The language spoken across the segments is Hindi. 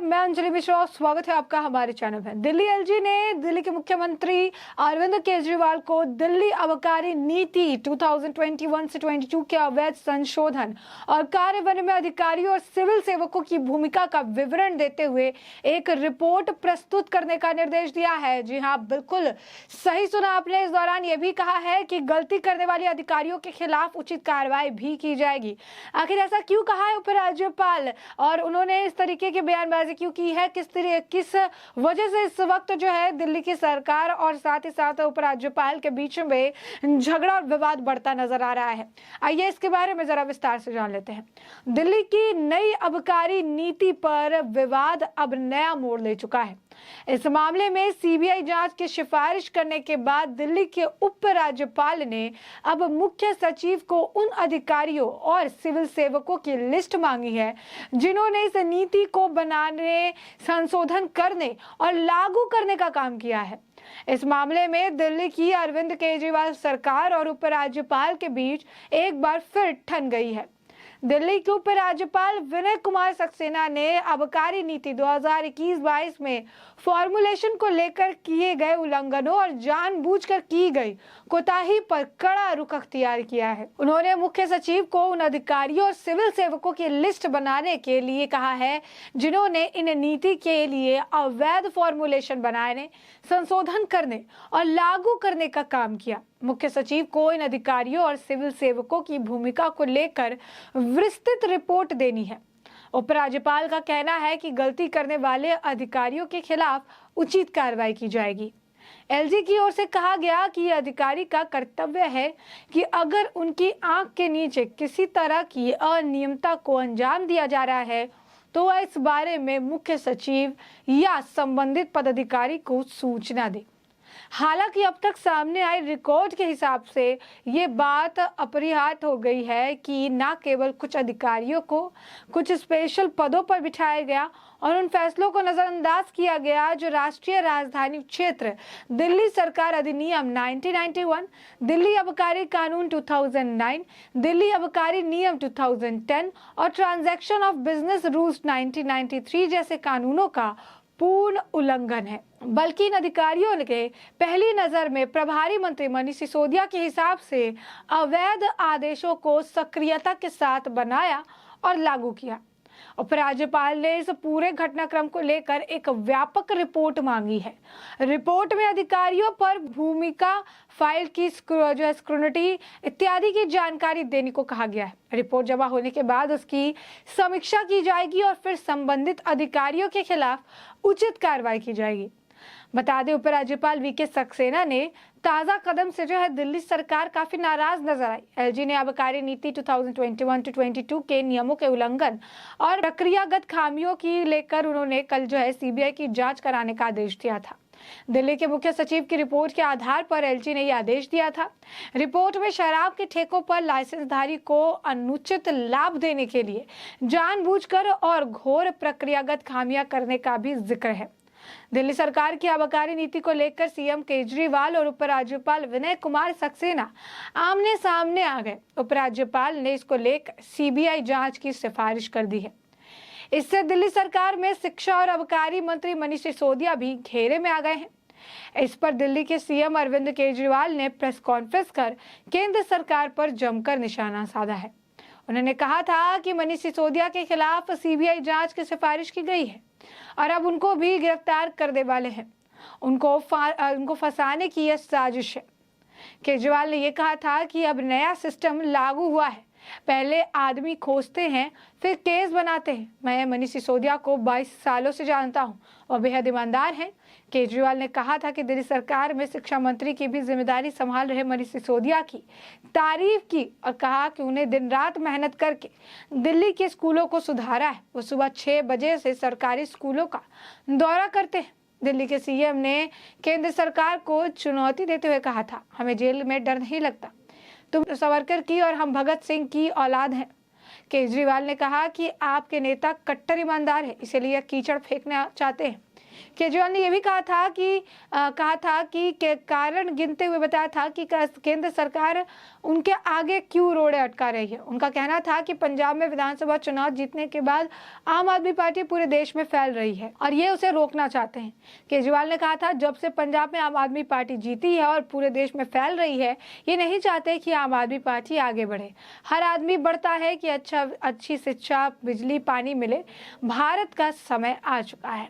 मैं अंजलि मिश्रा, स्वागत है आपका हमारे चैनल में। दिल्ली एलजी ने दिल्ली के मुख्यमंत्री अरविंद केजरीवाल को दिल्ली आबकारी नीति 2021 से 22 के अवैध संशोधन और कार्यान्वयन में अधिकारियों और सिविल सेवकों की भूमिका का विवरण देते हुए एक रिपोर्ट प्रस्तुत करने का निर्देश दिया है। जी हाँ, बिल्कुल सही सुना आपने। इस दौरान यह भी कहा है कि गलती करने वाले अधिकारियों के खिलाफ उचित कार्रवाई भी की जाएगी। आखिर ऐसा क्यों कहा है उपराज्यपाल, और उन्होंने इस तरीके की बयानबाजी क्यों की है, किस वजह से इस वक्त जो है दिल्ली की सरकार और साथ ही साथ उपराज्यपाल के बीच में झगड़ा और विवाद बढ़ता नजर आ रहा है। आइए इसके बारे में जरा विस्तार से जान लेते हैं। दिल्ली की नई आबकारी नीति पर विवाद अब नया मोड़ ले चुका है। इस मामले में सीबीआई जांच की सिफारिश करने के बाद दिल्ली के उपराज्यपाल ने अब मुख्य सचिव को उन अधिकारियों और सिविल सेवकों की लिस्ट मांगी है जिन्होंने इस नीति को बनाने, संशोधन करने और लागू करने का काम किया है। इस मामले में दिल्ली की अरविंद केजरीवाल सरकार और उपराज्यपाल के बीच एक बार फिर ठन गई है। दिल्ली के उपराज्यपाल विनय कुमार सक्सेना ने आबकारी नीति 2021-22 में फॉर्मुलेशन को लेकर किए गए उल्लंघनों और जानबूझकर की गई कोताही पर कड़ा रुख अख्तियार किया है। उन्होंने मुख्य सचिव को उन अधिकारियों और सिविल सेवकों की लिस्ट बनाने के लिए कहा है जिन्होंने इन नीति के लिए अवैध फॉर्मुलेशन बनाने, संशोधन करने और लागू करने का काम किया। मुख्य सचिव को इन अधिकारियों और सिविल सेवकों की भूमिका को लेकर विस्तृत रिपोर्ट देनी है। उपराज्यपाल का कहना है कि गलती करने वाले अधिकारियों के खिलाफ उचित कार्रवाई की जाएगी। एलजी की ओर से कहा गया कि यह अधिकारी का कर्तव्य है कि अगर उनकी आंख के नीचे किसी तरह की अनियमितता को अंजाम दिया जा रहा है तो वह इस बारे में मुख्य सचिव या संबंधित पदाधिकारी को सूचना दे। हालांकि अब तक सामने आए रिकॉर्ड के हिसाब से ये बात अपरिहार्य हो गई है कि न केवल कुछ अधिकारियों को कुछ स्पेशल पदों पर बिठाया गया और उन फैसलों को नजरअंदाज किया गया जो राष्ट्रीय राजधानी क्षेत्र दिल्ली सरकार अधिनियम 1991, दिल्ली आबकारी कानून 2009, दिल्ली आबकारी नियम 2010 और ट्रांजैक्शन ऑफ बिजनेस रूल्स 1993 जैसे कानूनों का पूर्ण उल्लंघन है। बल्कि इन अधिकारियों ने पहली नजर में प्रभारी मंत्री मनीष सिसोदिया के हिसाब से अवैध आदेशों को सक्रियता के साथ बनाया और लागू किया। उपराज्यपाल ने इस पूरे घटनाक्रम को लेकर एक व्यापक रिपोर्ट मांगी है। रिपोर्ट में अधिकारियों पर भूमिका, फाइल की स्क्रूटिनी इत्यादि की जानकारी देने को कहा गया है। रिपोर्ट जमा होने के बाद उसकी समीक्षा की जाएगी और फिर संबंधित अधिकारियों के खिलाफ उचित कार्रवाई की जाएगी। बता दें, उपराज्यपाल वीके सक्सेना ने ताजा कदम से जो है दिल्ली सरकार काफी नाराज नजर आई। एलजी ने आबकारी नीति 2021-22 के नियमों के उल्लंघन और प्रक्रियागत खामियों की लेकर उन्होंने कल जो है सीबीआई की जांच कराने का आदेश दिया था। दिल्ली के मुख्य सचिव की रिपोर्ट के आधार पर एलजी ने यह आदेश दिया था। रिपोर्ट में शराब के ठेकों पर लाइसेंसधारी को अनुचित लाभ देने के लिए जानबूझकर और घोर प्रक्रियागत खामियां करने का भी जिक्र है। दिल्ली सरकार की आबकारी नीति को लेकर सीएम केजरीवाल और उपराज्यपाल विनय कुमार सक्सेना आमने सामने आ गए। उपराज्यपाल ने इसको लेकर सीबीआई जांच की सिफारिश कर दी है। इससे दिल्ली सरकार में शिक्षा और आबकारी मंत्री मनीष सिसोदिया भी घेरे में आ गए हैं। इस पर दिल्ली के सीएम अरविंद केजरीवाल ने प्रेस कॉन्फ्रेंस कर केंद्र सरकार पर जमकर निशाना साधा है। उन्होंने कहा था कि मनीष सिसोदिया के खिलाफ सीबीआई जांच की सिफारिश की गई है और अब उनको भी गिरफ्तार करने वाले हैं। उनको फंसाने की यह साजिश है। केजरीवाल ने यह कहा था कि अब नया सिस्टम लागू हुआ है, पहले आदमी खोजते हैं फिर केस बनाते हैं। मैं मनीष सिसोदिया को 22 सालों से जानता हूं और बेहद ईमानदार हैं। केजरीवाल ने कहा था कि दिल्ली सरकार में शिक्षा मंत्री की भी जिम्मेदारी संभाल रहे मनीष सिसोदिया की तारीफ की और कहा कि उन्हें दिन रात मेहनत करके दिल्ली के स्कूलों को सुधारा है। वो सुबह 6 बजे से सरकारी स्कूलों का दौरा करते हैं। दिल्ली के सीएम ने केंद्र सरकार को चुनौती देते हुए कहा था, हमें जेल में डर नहीं लगता, तुम सावरकर की और हम भगत सिंह की औलाद हैं। केजरीवाल ने कहा कि आपके नेता कट्टर ईमानदार है, इसलिए कीचड़ फेंकना चाहते हैं। केजरीवाल ने यह भी कहा था कि कारण गिनते हुए बताया था कि केंद्र सरकार उनके आगे क्यों रोड़े अटका रही है। उनका कहना था कि पंजाब में विधानसभा चुनाव जीतने के बाद आम आदमी पार्टी पूरे देश में फैल रही है और ये उसे रोकना चाहते हैं। केजरीवाल ने कहा था, जब से पंजाब में आम आदमी पार्टी जीती है और पूरे देश में फैल रही है, ये नहीं चाहते कि आम आदमी पार्टी आगे बढ़े। हर आदमी बढ़ता है कि अच्छी शिक्षा, बिजली, पानी मिले। भारत का समय आ चुका है।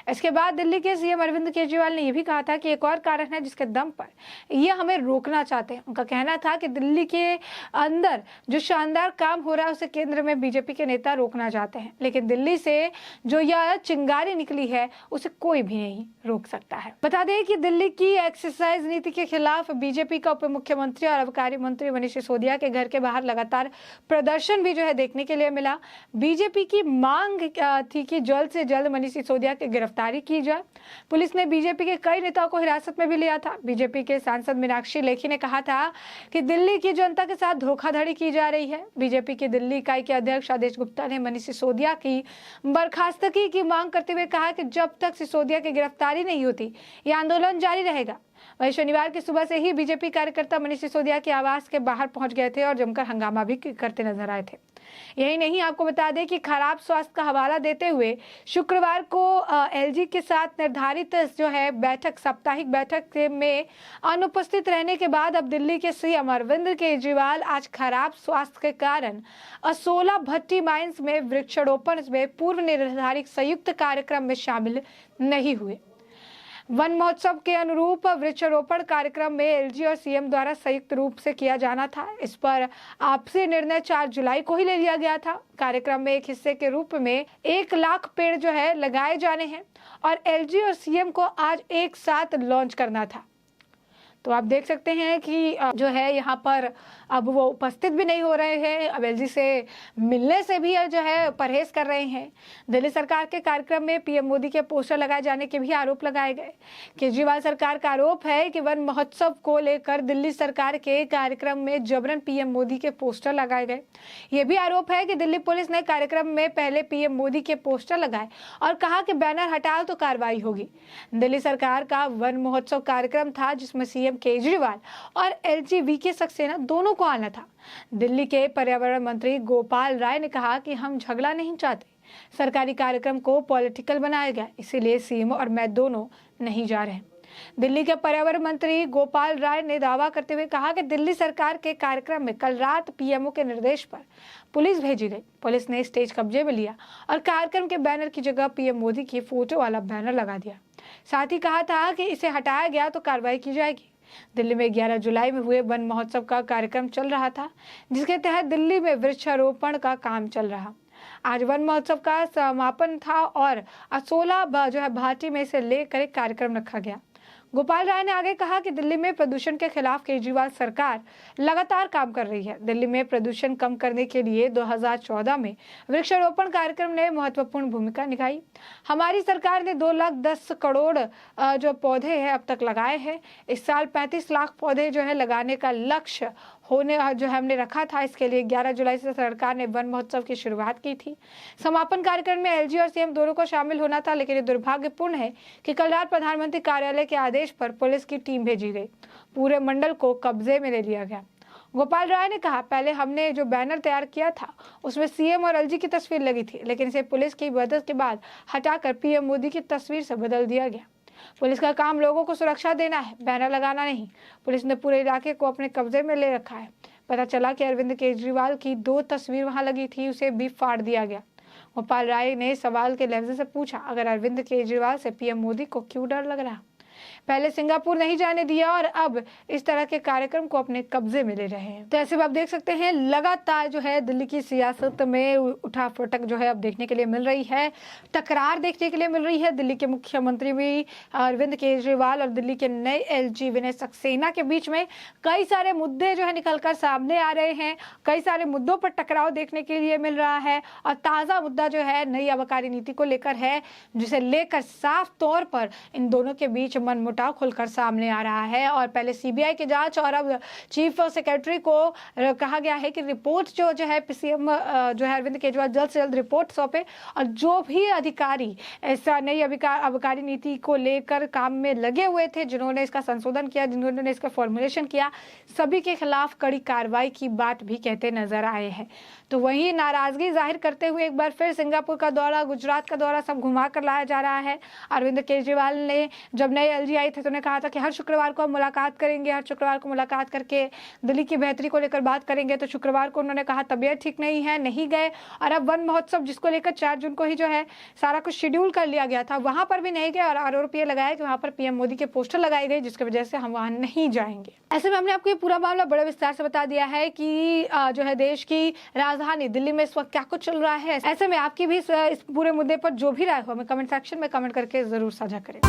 इसके बाद दिल्ली के सीएम अरविंद केजरीवाल ने यह भी कहा था कि एक और कारण है जिसके दम पर ये हमें रोकना चाहते हैं। उनका कहना था कि दिल्ली के अंदर जो शानदार काम हो रहा है उसे केंद्र में बीजेपी के नेता रोकना चाहते हैं, लेकिन दिल्ली से जो यह चिंगारी निकली है उसे कोई भी नहीं रोक सकता है। बता दें कि दिल्ली की एक्साइज नीति के खिलाफ बीजेपी का उप मुख्यमंत्री और आबकारी मंत्री मनीष सिसोदिया के घर के बाहर लगातार प्रदर्शन भी जो है देखने के लिए मिला। बीजेपी की मांग थी कि जल्द से जल्द मनीष सिसोदिया के गिरफ्तारी की जाए। पुलिस ने बीजेपी के कई नेताओं को हिरासत में भी लिया था। बीजेपी के सांसद मीनाक्षी लेखी ने कहा था कि दिल्ली की जनता के साथ धोखाधड़ी की जा रही है। बीजेपी की दिल्ली इकाई के अध्यक्ष आदेश गुप्ता ने मनीष सिसोदिया की बर्खास्तगी की मांग करते हुए कहा कि जब तक सिसोदिया की गिरफ्तारी नहीं होती यह आंदोलन जारी रहेगा। वहीं शनिवार की सुबह से ही बीजेपी कार्यकर्ता मनीष सिसोदिया के आवास के बाहर पहुंच गए थे और जमकर हंगामा भी करते नजर आए थे। यही नहीं, आपको बता दें कि खराब स्वास्थ्य का हवाला देते हुए शुक्रवार को एलजी के साथ निर्धारित जो है बैठक, साप्ताहिक बैठक में अनुपस्थित रहने के बाद अब दिल्ली के सीएम अरविंद केजरीवाल आज खराब स्वास्थ्य के कारण असोला भट्टी माइंस में वृक्षारोपण में पूर्व निर्धारित संयुक्त कार्यक्रम में शामिल नहीं हुए। वन महोत्सव के अनुरूप वृक्षारोपण कार्यक्रम में एलजी और सीएम द्वारा संयुक्त रूप से किया जाना था। इस पर आपसी निर्णय 4 जुलाई को ही ले लिया गया था। कार्यक्रम में एक हिस्से के रूप में 1 लाख पेड़ जो है लगाए जाने हैं और एलजी और सीएम को आज एक साथ लॉन्च करना था। तो आप देख सकते हैं कि जो है यहाँ पर अब वो उपस्थित भी नहीं हो रहे हैं, अब एलजी से मिलने से भी जो है परहेज कर रहे हैं। दिल्ली सरकार के कार्यक्रम में पीएम मोदी के पोस्टर लगाए जाने के भी आरोप लगाए गए। केजरीवाल सरकार का आरोप है कि वन महोत्सव को लेकर दिल्ली सरकार के कार्यक्रम में जबरन पीएम मोदी के पोस्टर लगाए गए। ये भी आरोप है कि दिल्ली पुलिस ने कार्यक्रम में पहले पीएम मोदी के पोस्टर लगाए और कहा कि बैनर हटाओ तो कार्रवाई होगी। दिल्ली सरकार का वन महोत्सव कार्यक्रम था जिसमें सीएम केजरीवाल और एलजी वीके सक्सेना दोनों को आना था। दिल्ली के पर्यावरण मंत्री गोपाल राय ने कहा कि हम झगड़ा नहीं चाहते, सरकारी कार्यक्रम को पॉलिटिकल बनाया गया, इसीलिए सीएम और मैं दोनों नहीं जा रहे। दिल्ली के पर्यावरण मंत्री गोपाल राय ने दावा करते हुए कहा कि दिल्ली सरकार के कार्यक्रम में कल रात पीएमओ के निर्देश पर पुलिस भेजी गई। पुलिस ने स्टेज कब्जे में लिया और कार्यक्रम के बैनर की जगह पीएम मोदी की फोटो वाला बैनर लगा दिया। साथ ही कहा था कि इसे हटाया गया तो कार्रवाई की जाएगी। दिल्ली में 11 जुलाई में हुए वन महोत्सव का कार्यक्रम चल रहा था, जिसके तहत दिल्ली में वृक्षारोपण का काम चल रहा। आज वन महोत्सव का समापन था और असोला जो है भाटी में से लेकर एक कार्यक्रम रखा गया। गोपाल राय ने आगे कहा कि दिल्ली में प्रदूषण के खिलाफ केजरीवाल सरकार लगातार काम कर रही है। दिल्ली में प्रदूषण कम करने के लिए 2014 में वृक्षारोपण कार्यक्रम ने महत्वपूर्ण भूमिका निभाई। हमारी सरकार ने 2,10 करोड़ जो पौधे हैं अब तक लगाए हैं। इस साल 35 लाख पौधे जो है लगाने का लक्ष्य होने जो है हमने रखा था। इसके लिए 11 जुलाई से सरकार ने वन महोत्सव की शुरुआत की थी। समापन कार्यक्रम में एलजी और सीएम दोनों को शामिल होना था, लेकिन ये दुर्भाग्यपूर्ण है कि कल रात प्रधानमंत्री कार्यालय के आदेश पर पुलिस की टीम भेजी गई, पूरे मंडल को कब्जे में ले लिया गया। गोपाल राय ने कहा, पहले हमने जो बैनर तैयार किया था उसमें सीएम और एलजी की तस्वीर लगी थी, लेकिन इसे पुलिस की मदद के बाद हटाकर पीएम मोदी की तस्वीर से बदल दिया गया। पुलिस का काम लोगों को सुरक्षा देना है, बैनर लगाना नहीं। पुलिस ने पूरे इलाके को अपने कब्जे में ले रखा है। पता चला कि अरविंद केजरीवाल की 2 तस्वीर वहां लगी थी, उसे भी फाड़ दिया गया। गोपाल राय ने सवाल के लहजे से पूछा, अगर अरविंद केजरीवाल से पीएम मोदी को क्यों डर लग रहा? पहले सिंगापुर नहीं जाने दिया और अब इस तरह के कार्यक्रम को अपने कब्जे में ले रहे हैं। तो ऐसे में आप देख सकते हैं लगातार जो है दिल्ली की सियासत में उठापटक जो है अब देखने के लिए मिल रही है, टकरार देखने के लिए मिल रही है। दिल्ली के मुख्यमंत्री भी अरविंद केजरीवाल और दिल्ली के नए एलजी विनय सक्सेना के बीच में कई सारे मुद्दे जो है निकलकर सामने आ रहे हैं। कई सारे मुद्दों पर टकराव देखने के लिए मिल रहा है और ताज़ा मुद्दा जो है नई आबकारी नीति को लेकर है, जिसे लेकर साफ तौर पर इन दोनों के बीच मनमुटाव खोटा खुलकर सामने आ रहा है। और पहले सीबीआई की जांच और अब चीफ सेक्रेटरी को कहा गया है कि रिपोर्ट जो है सीएम जो है अरविंद केजरीवाल जल्द से जल्द रिपोर्ट सौंपे और जो भी अधिकारी ऐसा नई आबकारी नीति को लेकर काम में लगे हुए थे, जिन्होंने इसका संशोधन किया, जिन्होंने इसका फॉर्मुलेशन किया, सभी के खिलाफ कड़ी कार्रवाई की बात भी कहते नजर आए हैं। तो वहीं नाराजगी जाहिर करते हुए एक बार फिर सिंगापुर का दौरा, गुजरात का दौरा सब घुमा कर लाया जा रहा है। अरविंद केजरीवाल ने जब नए एलजी आए थे तो उन्होंने कहा था कि हर शुक्रवार को हम मुलाकात करेंगे, हर शुक्रवार को मुलाकात करके दिल्ली की बेहतरी को लेकर बात करेंगे। तो शुक्रवार को उन्होंने कहा तबीयत ठीक नहीं है, नहीं गए। और अब वन महोत्सव जिसको लेकर 4 जून को ही जो है सारा कुछ शेड्यूल कर लिया गया था, वहां पर भी नहीं गए और आरोप ये लगाया कि वहां पर पीएम मोदी के पोस्टर लगाए गए, जिसकी वजह से हम वहां नहीं जाएंगे। ऐसे में हमने आपको ये पूरा मामला बड़े विस्तार से बता दिया है कि जो है देश की राजधानी दिल्ली में इस वक्त क्या कुछ चल रहा है। ऐसे में आपकी भी इस पूरे मुद्दे पर जो भी राय हो हमें कमेंट सेक्शन में कमेंट करके जरूर साझा करें।